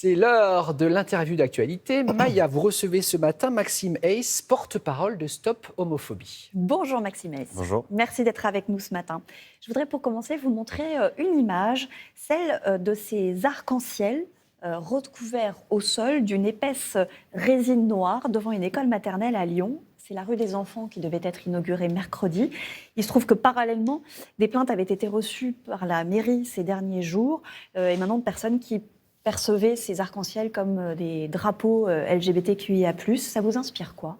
C'est l'heure de l'interview d'actualité. Maya, vous recevez ce matin Maxime Hayes, porte-parole de Stop Homophobie. Bonjour Maxime Hayes. Bonjour. Merci d'être avec nous ce matin. Je voudrais pour commencer vous montrer une image, celle de ces arcs-en-ciel recouverts au sol d'une épaisse résine noire devant une école maternelle à Lyon. C'est la rue des Enfants qui devait être inaugurée mercredi. Il se trouve que parallèlement, des plaintes avaient été reçues par la mairie ces derniers jours et maintenant de personnes qui percevaient ces arcs-en-ciel comme des drapeaux LGBTQIA+. Ça vous inspire quoi ?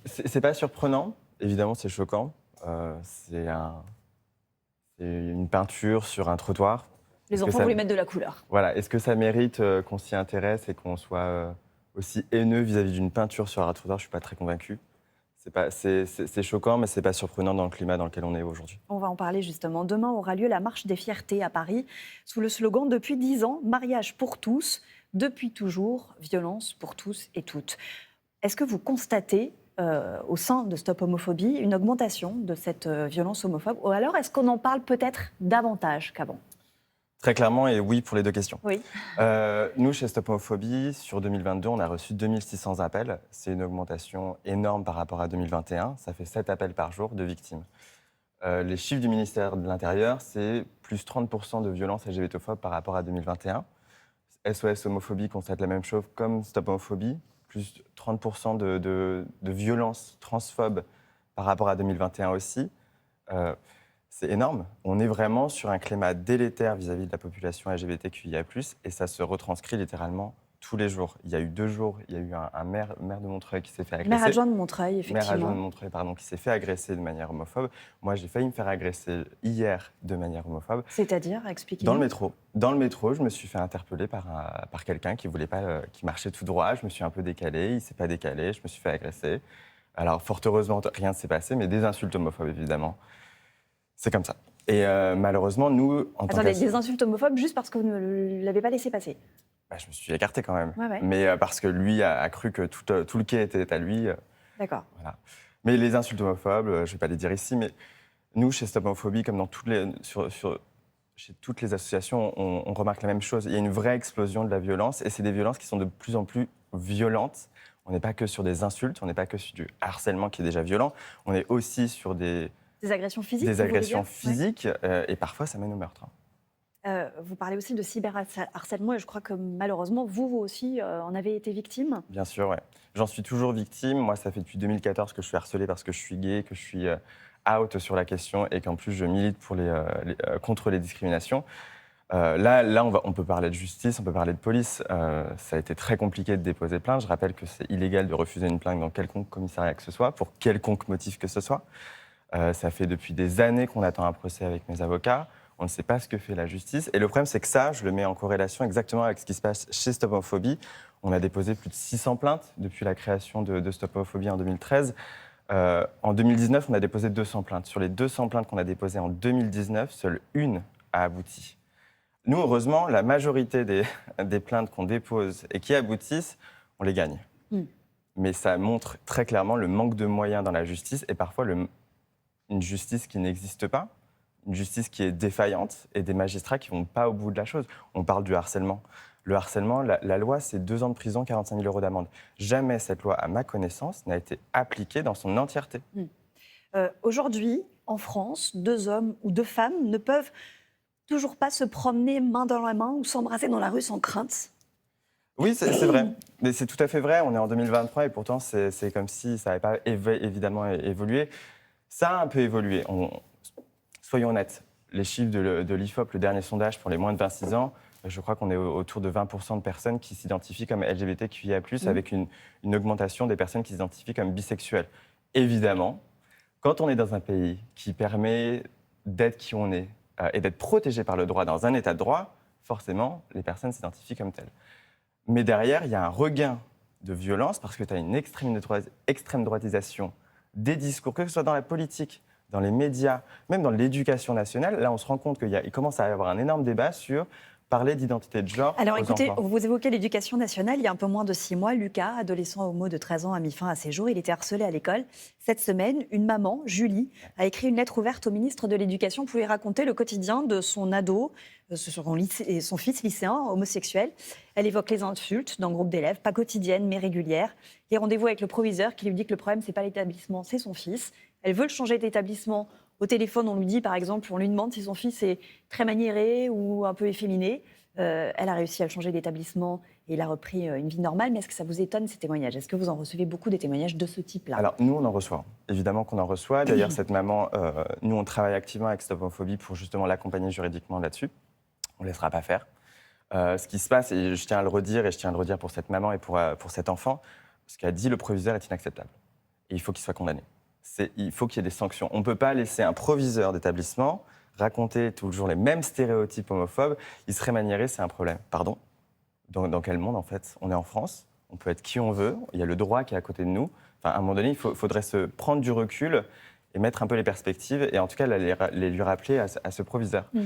C'est pas surprenant, évidemment c'est choquant. C'est une peinture sur un trottoir. Les enfants voulaient mettre de la couleur. Voilà, est-ce que ça mérite qu'on s'y intéresse et qu'on soit aussi haineux vis-à-vis d'une peinture sur un trottoir ? Je ne suis pas très convaincu. C'est choquant, mais ce n'est pas surprenant dans le climat dans lequel on est aujourd'hui. On va en parler justement. Demain aura lieu la marche des fiertés à Paris, sous le slogan « Depuis 10 ans, mariage pour tous, depuis toujours, violence pour tous et toutes ». Est-ce que vous constatez, au sein de Stop Homophobie, une augmentation de cette violence homophobe ? Ou alors est-ce qu'on en parle peut-être davantage qu'avant ? Très clairement, et oui pour les deux questions. Oui. Nous, chez Stop Homophobie, sur 2022, on a reçu 2600 appels. C'est une augmentation énorme par rapport à 2021. Ça fait 7 appels par jour de victimes. Les chiffres du ministère de l'Intérieur, c'est plus 30% de violences LGBTophobes par rapport à 2021. SOS Homophobie constate la même chose comme Stop Homophobie, plus 30% de violences transphobes par rapport à 2021 aussi. C'est énorme. On est vraiment sur un climat délétère vis-à-vis de la population LGBTQIA+, et ça se retranscrit littéralement tous les jours. Il y a eu 2 jours, il y a eu un maire de Montreuil qui s'est fait agresser. Maire adjoint de Montreuil, effectivement. Maire adjoint de Montreuil, pardon, qui s'est fait agresser de manière homophobe. Moi, j'ai failli me faire agresser hier de manière homophobe. C'est-à-dire, expliquez-nous. Dans le métro. Dans le métro, je me suis fait interpeller par quelqu'un qui voulait pas, qui marchait tout droit. Je me suis un peu décalé, il ne s'est pas décalé, je me suis fait agresser. Alors, fort heureusement, rien ne s'est passé, mais des insultes homophobes, évidemment. C'est comme ça. Et malheureusement, nous, en tant Attendez, des insultes homophobes juste parce que vous ne l'avez pas laissé passer ? Je me suis écarté quand même. Ouais. Mais parce que lui a cru que tout le quai était à lui. D'accord. Voilà. Mais les insultes homophobes, je ne vais pas les dire ici, mais nous, chez Stop Homophobie, comme dans chez toutes les associations, on remarque la même chose. Il y a une vraie explosion de la violence, et c'est des violences qui sont de plus en plus violentes. On n'est pas que sur des insultes, on n'est pas que sur du harcèlement qui est déjà violent, on est aussi sur des agressions physiques. Des agressions physiques, et parfois ça mène au meurtre. Vous parlez aussi de cyberharcèlement, et je crois que malheureusement, vous aussi, en avez été victime. Bien sûr, oui. J'en suis toujours victime. Moi, ça fait depuis 2014 que je suis harcelé parce que je suis gay, que je suis out sur la question, et qu'en plus je milite contre les discriminations. Là on peut parler de justice, on peut parler de police. Ça a été très compliqué de déposer plainte. Je rappelle que c'est illégal de refuser une plainte dans quelconque commissariat que ce soit, pour quelconque motif que ce soit. Ça fait depuis des années qu'on attend un procès avec mes avocats. On ne sait pas ce que fait la justice. Et le problème, c'est que ça, je le mets en corrélation exactement avec ce qui se passe chez Stop Homophobie. On a déposé plus de 600 plaintes depuis la création de Stop Homophobie en 2013. En 2019, on a déposé 200 plaintes. Sur les 200 plaintes qu'on a déposées en 2019, seule une a abouti. Nous, heureusement, la majorité des plaintes qu'on dépose et qui aboutissent, on les gagne. Mais ça montre très clairement le manque de moyens dans la justice, et parfois une justice qui n'existe pas, une justice qui est défaillante, et des magistrats qui ne vont pas au bout de la chose. On parle du harcèlement. Le harcèlement, la loi, c'est 2 ans de prison, 45 000 € d'amende. Jamais cette loi, à ma connaissance, n'a été appliquée dans son entièreté. Aujourd'hui, en France, 2 hommes ou 2 femmes ne peuvent toujours pas se promener main dans la main ou s'embrasser dans la rue sans crainte. Oui, c'est vrai. Mais c'est tout à fait vrai. On est en 2023 et pourtant, c'est comme si ça n'avait pas évidemment évolué. Ça a un peu évolué. Soyons honnêtes, les chiffres de l'IFOP, le dernier sondage pour les moins de 26 ans, je crois qu'on est autour de 20% de personnes qui s'identifient comme LGBTQIA+, avec une augmentation des personnes qui s'identifient comme bisexuelles. Évidemment, quand on est dans un pays qui permet d'être qui on est et d'être protégé par le droit dans un état de droit, forcément, les personnes s'identifient comme telles. Mais derrière, il y a un regain de violence parce que tu as une extrême droitisation des discours, que ce soit dans la politique, dans les médias, même dans l'éducation nationale. Là, on se rend compte qu'il commence à y avoir un énorme débat sur parler d'identité de genre Alors aux écoutez, enfants. vous évoquez l'éducation nationale. Il y a un peu moins de 6 mois, Lucas, adolescent homo de 13 ans, a mis fin à ses jours. Il était harcelé à l'école. Cette semaine, une maman, Julie, a écrit une lettre ouverte au ministre de l'Éducation pour lui raconter le quotidien de son ado, son fils lycéen homosexuel. Elle évoque les insultes dans le groupe d'élèves, pas quotidiennes mais régulières. Les rendez-vous avec le proviseur qui lui dit que le problème, c'est pas l'établissement, c'est son fils. Elle veut le changer d'établissement. Au téléphone, on lui dit, par exemple, on lui demande si son fils est très maniéré ou un peu efféminé. Elle a réussi à le changer d'établissement et il a repris une vie normale. Mais est-ce que ça vous étonne, ces témoignages? Est-ce que vous en recevez beaucoup des témoignages de ce type-là? Alors, nous, on en reçoit. Évidemment qu'on en reçoit. D'ailleurs, cette maman, nous, on travaille activement avec Stop Homophobie pour justement l'accompagner juridiquement là-dessus. On ne laissera pas faire. Ce qui se passe, et je tiens à le redire, et je tiens à le redire pour cette maman et pour cet enfant, ce qu'a dit le proviseur est inacceptable. Et il faut qu'il soit condamné. Il faut qu'il y ait des sanctions. On ne peut pas laisser un proviseur d'établissement raconter toujours les mêmes stéréotypes homophobes. Il serait maniéré, c'est un problème. Pardon? Dans quel monde, en fait? On est en France, on peut être qui on veut, il y a le droit qui est à côté de nous. Enfin, à un moment donné, il faudrait se prendre du recul et mettre un peu les perspectives, et en tout cas, les lui rappeler à ce proviseur. Mm.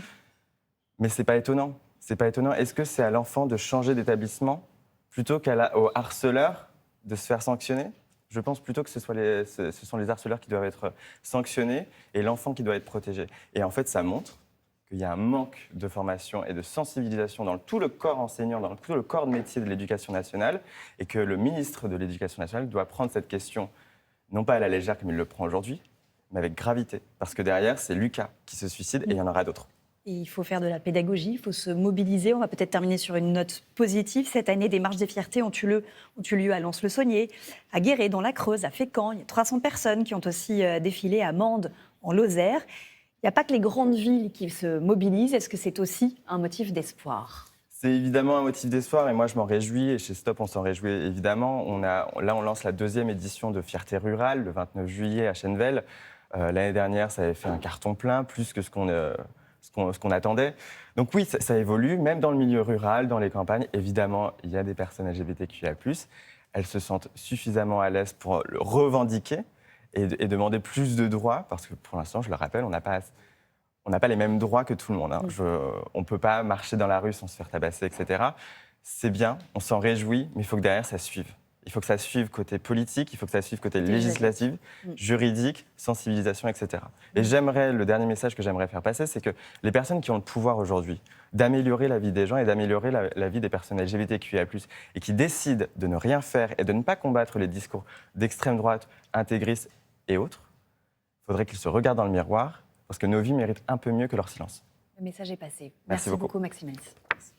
Mais c'est pas étonnant. C'est pas étonnant. Est-ce que c'est à l'enfant de changer d'établissement plutôt qu'au harceleur de se faire sanctionner? Je pense plutôt que ce sont les harceleurs qui doivent être sanctionnés et l'enfant qui doit être protégé. Et en fait, ça montre qu'il y a un manque de formation et de sensibilisation dans tout le corps enseignant, dans tout le corps de métier de l'éducation nationale, et que le ministre de l'Éducation nationale doit prendre cette question, non pas à la légère comme il le prend aujourd'hui, mais avec gravité. Parce que derrière, c'est Lucas qui se suicide et il y en aura d'autres. Et il faut faire de la pédagogie, il faut se mobiliser. On va peut-être terminer sur une note positive. Cette année, des marches des fiertés ont eu lieu à Lons-le-Saunier, à Guéret, dans la Creuse, à Fécamp. Il y a 300 personnes qui ont aussi défilé à Mende, en Lozère. Il n'y a pas que les grandes villes qui se mobilisent. Est-ce que c'est aussi un motif d'espoir? C'est évidemment un motif d'espoir et moi je m'en réjouis et chez Stop on s'en réjouit évidemment. On lance la 2e édition de Fierté Rurale le 29 juillet à Chennevel. L'année dernière ça avait fait un carton plein, plus que ce qu'on attendait. Donc oui, ça évolue, même dans le milieu rural, dans les campagnes. Évidemment, il y a des personnes LGBTQIA+. Elles se sentent suffisamment à l'aise pour le revendiquer et demander plus de droits, parce que pour l'instant, je le rappelle, on n'a pas les mêmes droits que tout le monde. Hein. On ne peut pas marcher dans la rue sans se faire tabasser, etc. C'est bien, on s'en réjouit, mais il faut que derrière, ça suive. Il faut que ça suive côté politique, il faut que ça suive côté législatif, juridique, sensibilisation, etc. Et le dernier message que j'aimerais faire passer, c'est que les personnes qui ont le pouvoir aujourd'hui d'améliorer la vie des gens et d'améliorer la vie des personnes LGBTQIA+, et qui décident de ne rien faire et de ne pas combattre les discours d'extrême droite, intégristes et autres, il faudrait qu'ils se regardent dans le miroir, parce que nos vies méritent un peu mieux que leur silence. Le message est passé. Merci beaucoup Maxime Ellis.